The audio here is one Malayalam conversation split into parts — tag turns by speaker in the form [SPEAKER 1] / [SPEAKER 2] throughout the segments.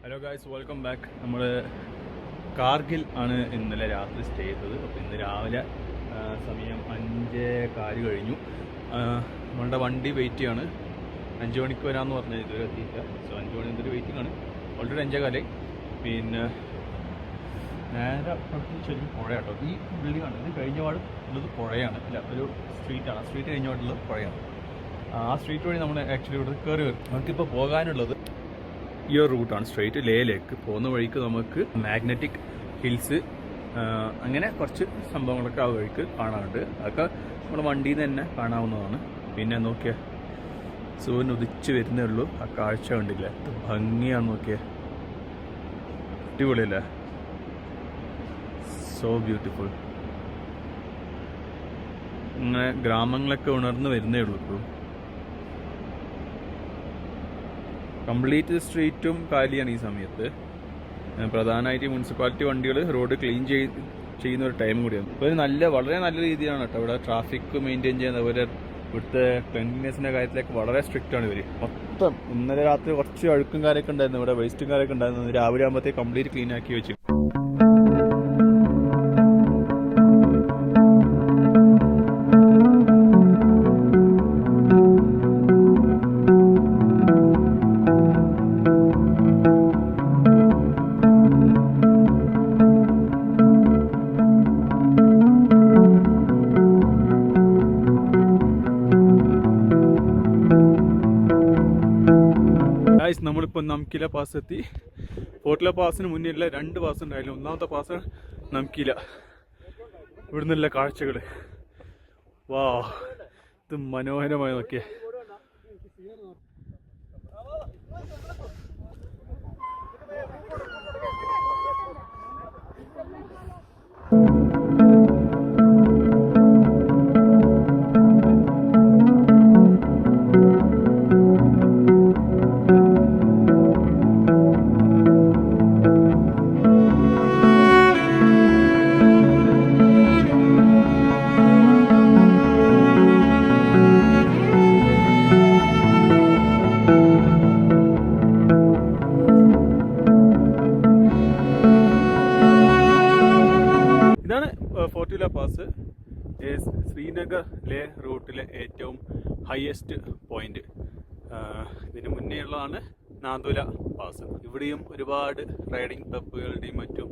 [SPEAKER 1] Hello guys, welcome back. നമ്മൾ കാർഗിൽ ആണ് ഇന്നലെ രാത്രി സ്റ്റേ ചെയ്തത്. അപ്പോൾ ഇന്ന് രാവിലെ സമയം 5:15 കഴിഞ്ഞു. നമ്മളുടെ വണ്ടി വെയിറ്റ് ചെയ്യാണ്. 5 മണിക്ക് വരാമെന്ന് പറഞ്ഞാൽ ഇതുവരെ എത്തിയില്ല. സോ 5 മണി എന്തൊരു വെയിറ്റിംഗ് ആണ്. ഓൾറെഡി 5:15. പിന്നെ നേരെ ശരിക്കും പുഴ കേട്ടോ. ഈ ബിൽഡിംഗ് ആണ്. ഇത് കഴിഞ്ഞപാട് ഉള്ളത് പുഴയാണ്. അല്ല, ഒരു സ്ട്രീറ്റാണ്. ആ സ്ട്രീറ്റ് കഴിഞ്ഞപാടുള്ളത് പുഴയാണ്. ആ സ്ട്രീറ്റ് വഴി നമ്മൾ ആക്ച്വലി ഇവിടെ കയറി വരും. നമുക്കിപ്പോൾ പോകാനുള്ളത് ഈ ഒരു റൂട്ടാണ്, സ്ട്രെയിറ്റ് ലേയിലേക്ക് പോകുന്ന വഴിക്ക് നമുക്ക് മാഗ്നറ്റിക് ഹിൽസ് അങ്ങനെ കുറച്ച് സംഭവങ്ങളൊക്കെ ആ വഴിക്ക് കാണാറുണ്ട്. അതൊക്കെ നമ്മുടെ വണ്ടിയിൽ നിന്ന് തന്നെ കാണാവുന്നതാണ്. പിന്നെ നോക്കിയാൽ സൂര്യൻ ഉദിച്ച് വരുന്നേ ഉള്ളൂ. ആ കാഴ്ച കണ്ടില്ല, ഭംഗിയാണ്. നോക്കിയാൽ അടിപൊളിയല്ലേ, സോ ബ്യൂട്ടിഫുൾ. ഇങ്ങനെ ഗ്രാമങ്ങളൊക്കെ ഉണർന്ന് വരുന്നേ ഉള്ളൂ. ഇപ്പോൾ കംപ്ലീറ്റ് സ്ട്രീറ്റും കാലിയാണ് ഈ സമയത്ത്. പ്രധാനമായിട്ട് മുനിസിപ്പാലിറ്റി വണ്ടികൾ റോഡ് ക്ലീൻ ചെയ്യുന്ന ഒരു ടൈം കൂടിയാണ്. ഇപ്പോൾ വളരെ നല്ല രീതിയിലാണ് കേട്ടോ ഇവിടെ ട്രാഫിക് മെയിൻറ്റെയിൻ ചെയ്യുന്നത്. അതുപോലെ ഇവിടുത്തെ ക്ലീൻലിനെസ്സിൻ്റെ കാര്യത്തിലേക്ക് വളരെ സ്ട്രിക്റ്റ് ആണ് ഇവർ. മൊത്തം ഇന്നലെ രാത്രി കുറച്ച് അഴുക്കും കാര്യമൊക്കെ ഉണ്ടായിരുന്നു, ഇവിടെ വേസ്റ്റും കാര്യമൊക്കെ ഉണ്ടായിരുന്നു. രാവിലെ ആകുമ്പോഴത്തേക്ക് കംപ്ലീറ്റ് ക്ലീൻ ആക്കി വെച്ചു. നമ്മളിപ്പോൾ നംകില പാസ് എത്തി. ഫോർട്ടില പാസിന് മുന്നിലുള്ള 2 പാസ് ഉണ്ടായിരുന്നു. ഒന്നാമത്തെ പാസ് നംകില. ഇവിടെ നിന്നുള്ള കാഴ്ചകൾ, വാ, ഇത് മനോഹരമായി. നോക്കിയേ, ഫോർട്ടില പാസ് ശ്രീനഗർ ലേ റൂട്ടിലെ ഏറ്റവും ഹയസ്റ്റ് പോയിന്റ്. ഇതിന് മുന്നേ ഉള്ളതാണ് നാഥുല പാസ്. ഇവിടെയും ഒരുപാട് റൈഡിങ് ക്ലബുകളുടെയും മറ്റും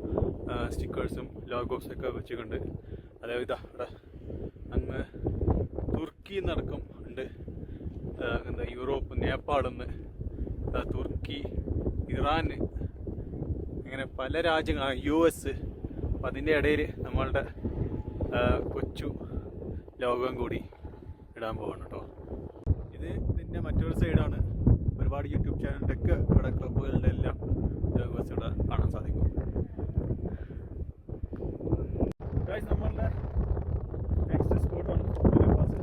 [SPEAKER 1] സ്റ്റിക്കേഴ്സും ലോഗോസൊക്കെ വെച്ചിട്ടുണ്ട്. അതായത് ഇവിടെ അങ്ങ് തുർക്കി നടക്കും ഉണ്ട്. എന്താ യൂറോപ്പ്, നേപ്പാളിൽ നിന്ന് തുർക്കി, ഇറാൻ, ഇങ്ങനെ പല രാജ്യങ്ങൾ, US. അപ്പം അതിൻ്റെ ഇടയിൽ നമ്മളുടെ കൊച്ചു ലോകം കൂടി ഇടാൻ പോവാണ് കേട്ടോ. ഇത് ഇതിൻ്റെ മറ്റൊരു സൈഡാണ്. ഒരുപാട് യൂട്യൂബ് ചാനലിൻ്റെ ഒക്കെ ഇവിടെ ക്ലബ്ബുകളുടെ എല്ലാം ലോഗോസ് ഇവിടെ കാണാൻ സാധിക്കും. നമ്മളുടെ നെക്സ്റ്റ് സ്പോട്ടാണ് പാസ്.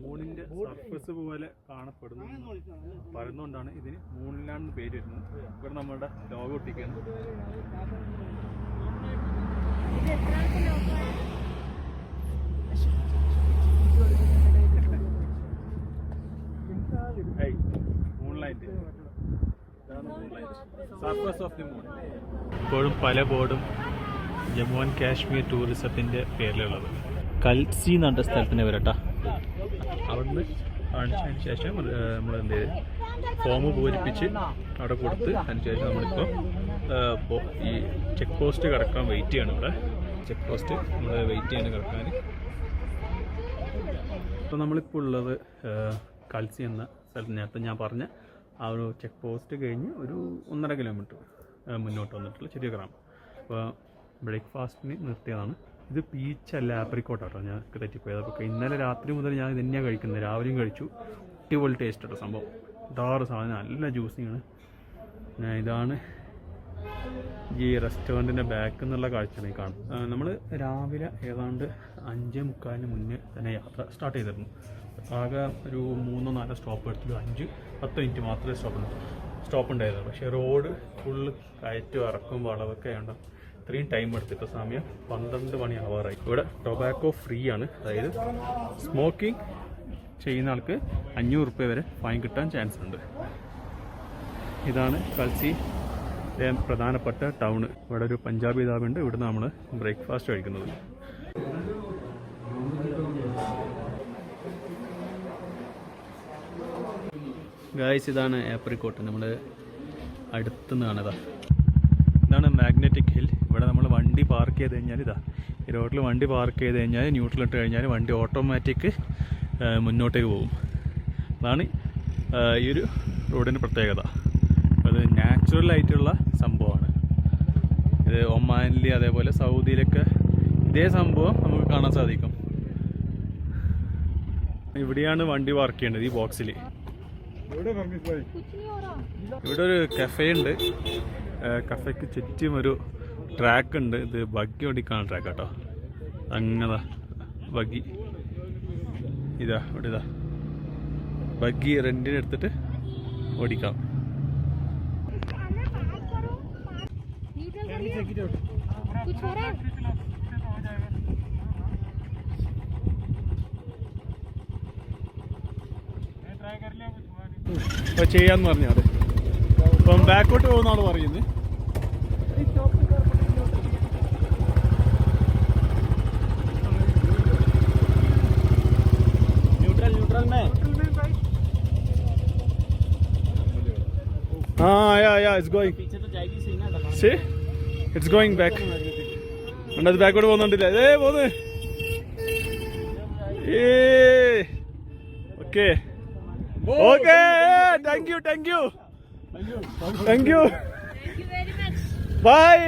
[SPEAKER 1] മൂണിൻ്റെ സർഫസ് പോലെ കാണപ്പെടുന്നു പറയുന്നതുകൊണ്ടാണ് ഇതിന് മൂണിലാണെന്ന് പേര് വരുന്നത്. ഇവിടെ നമ്മുടെ ലോഗോ ഒട്ടിക്കുകയാണ്. Surface of the moon. ഇപ്പോഴും പല ബോർഡും ജമ്മു ആൻഡ് കാശ്മീർ ടൂറിസത്തിൻ്റെ പേരിലുള്ളത്. കൽസി എന്ന് പറഞ്ഞ സ്ഥലത്തിൻ്റെ പേരട്ടാ. അവിടുന്ന് കാണിച്ചതിന് ശേഷം നമ്മൾ എന്ത് ചെയ്ത് ഫോം പൂരിപ്പിച്ച് അവിടെ കൊടുത്ത് അതിനുശേഷം നമ്മളിപ്പോൾ ഈ ചെക്ക് പോസ്റ്റ് കിടക്കാൻ വെയിറ്റ് ചെയ്യണം. ഇവിടെ ചെക്ക് പോസ്റ്റ് നമ്മൾ വെയിറ്റ് ചെയ്യണം കിടക്കാൻ. ഇപ്പോൾ നമ്മളിപ്പോൾ ഉള്ളത് കൽസി എന്ന സ്ഥലത്ത് നേരത്തെ ഞാൻ പറഞ്ഞ ആ ഒരു ചെക്ക് പോസ്റ്റ് കഴിഞ്ഞ് ഒരു 1.5 കിലോമീറ്റർ മുന്നോട്ട് വന്നിട്ടുള്ള ചെറിയ ഗ്രാമം. അപ്പോൾ ബ്രേക്ക്ഫാസ്റ്റിന് നിർത്തിയതാണ്. ഇത് പീച്ചല്ല ആപ്രിക്കോട്ടാട്ടോ, ഞാൻ തെറ്റിപ്പോയത്. അപ്പോൾ ഇന്നലെ രാത്രി മുതൽ ഞാൻ ഇത് തന്നെയാണ് കഴിക്കുന്നത്. രാവിലെയും കഴിച്ചു. അടിപൊളി ടേസ്റ്റ് കേട്ടോ സംഭവം. ഇതാറ് സാധനം നല്ല ജ്യൂസിയാണ്. ഇതാണ് ഈ റെസ്റ്റോറൻറ്റിൻ്റെ ബാക്കിൽ നിന്നുള്ള കാഴ്ചയാണ് ഈ കാണുന്നത്. നമ്മൾ രാവിലെ ഏതാണ്ട് 5:45 മുന്നേ തന്നെ യാത്ര സ്റ്റാർട്ട് ചെയ്തിരുന്നു. ആകെ ഒരു 3-4 സ്റ്റോപ്പ് എടുത്തിട്ട് 5-10 മിനിറ്റ് മാത്രമേ സ്റ്റോപ്പ് ഉണ്ടായിരുന്നു. പക്ഷേ റോഡ് ഫുള്ള് കയറ്റും ഇറക്കും വളവൊക്കെ ഉണ്ട്. ഇത്രയും ടൈം എടുത്തിട്ട് സമയം 12 മണി ആവാറായി. ഇവിടെ ടൊബാക്കോ ഫ്രീ ആണ്. അതായത് സ്മോക്കിംഗ് ചെയ്യുന്ന ആൾക്ക് 500 രൂപ വരെ ഫൈൻ കിട്ടാൻ ചാൻസ് ഉണ്ട്. ഇതാണ് കൽസി പ്രധാനപ്പെട്ട ടൗൺ. ഇവിടെ ഒരു പഞ്ചാബി ധാബയുണ്ട്. ഇവിടുന്ന് നമ്മൾ ബ്രേക്ക്ഫാസ്റ്റ് കഴിക്കുന്നത്. ഗായ്സ്, ഇതാണ് ആപ്രിക്കോട്ട്. നമ്മൾ അടുത്തുനിന്ന് കാണുക. ഇതാണ് മാഗ്നറ്റിക് ഹിൽ. ഇവിടെ നമ്മൾ വണ്ടി പാർക്ക് ചെയ്ത് കഴിഞ്ഞാൽ ഈ റോഡിൽ വണ്ടി പാർക്ക് ചെയ്ത് കഴിഞ്ഞാൽ ന്യൂട്രലിട്ട് കഴിഞ്ഞാൽ വണ്ടി ഓട്ടോമാറ്റിക് മുന്നോട്ടേക്ക് പോകും. അതാണ് ഈ ഒരു റോഡിൻ്റെ പ്രത്യേകത. അത് നാച്ചുറലായിട്ടുള്ള സംഭവമാണ്. ഇത് ഒമാനിൽ അതേപോലെ സൗദിയിലൊക്കെ ഇതേ സംഭവം നമുക്ക് കാണാൻ സാധിക്കും. ഇവിടെയാണ് വണ്ടി പാർക്ക് ചെയ്യേണ്ടത്, ഈ ബോക്സിൽ. ഇവിടെ ഒരു കഫേ ഉണ്ട്. കഫേക്ക് ചുറ്റും ഒരു ട്രാക്ക് ഉണ്ട്. ഇത് ബഗ്ഗി ഓടിക്കാണ് ട്രാക്ക് കേട്ടോ. അങ്ങനെ ബഗ്ഗി ഇവിടെ ബഗ്ഗി റെന്റിന് എടുത്തിട്ട് ഓടിക്കാം. അപ്പോൾ ചെയ്യാന്ന് പറഞ്ഞാൽ ഇപ്പം ബാക്കോട്ട് പോകുന്ന ആൾ പറയുന്നത്. It's going. See? It's going back. And അത് ബാക്കോട്ട് പോകുന്നുണ്ടില്ല. പോന്ന്. Okay. Okay. Thank you. Thank you very much. Bye.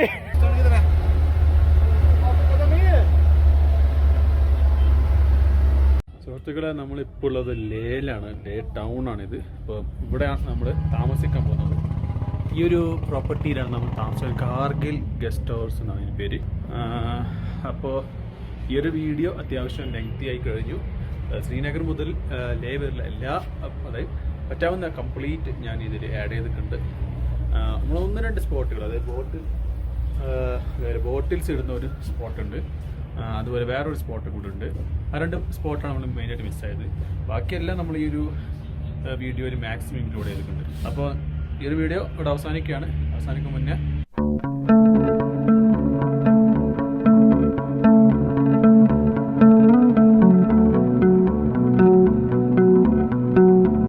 [SPEAKER 1] സുഹൃത്തുക്കളെ, നമ്മളിപ്പോൾ ഉള്ളത് ലേയിലാണ്. ലേ ടൗൺ ആണിത്. അപ്പോൾ ഇവിടെയാണ് നമ്മൾ താമസിക്കാൻ പോകുന്നത്. ഈ ഒരു പ്രോപ്പർട്ടിയിലാണ് നമ്മൾ താമസിക്കുന്നത്. കാർഗിൽ ഗസ്റ്റ് ഹൗസ് എന്നാണ് ഇതിന് പേര്. അപ്പോൾ ഈ ഒരു വീഡിയോ അത്യാവശ്യം ലെങ്തി ആയി കഴിഞ്ഞു. ശ്രീനഗർ മുതൽ ലേ വരെയുള്ള എല്ലാ, അതായത് പറ്റാവുന്ന കംപ്ലീറ്റ് ഞാൻ ഇതിൽ ആഡ് ചെയ്തിട്ടുണ്ട്. നമ്മൾ 1-2 സ്പോട്ടുകൾ, അതായത് ബോട്ടിൽസ് ഇടുന്ന ഒരു സ്പോട്ടുണ്ട്. അതുപോലെ വേറൊരു സ്പോട്ടും കൂടെ ഉണ്ട്. ആ 2 സ്പോട്ടാണ് നമ്മൾ മെയിനായിട്ട് മിസ്സായത്. ബാക്കിയെല്ലാം നമ്മൾ ഈ ഒരു വീഡിയോയിൽ മാക്സിമം ഇൻക്ലൂഡ് ചെയ്തിട്ടുണ്ട്. അപ്പോൾ ഈ ഒരു വീഡിയോ ഇവിടെ അവസാനിക്കും മുന്നേ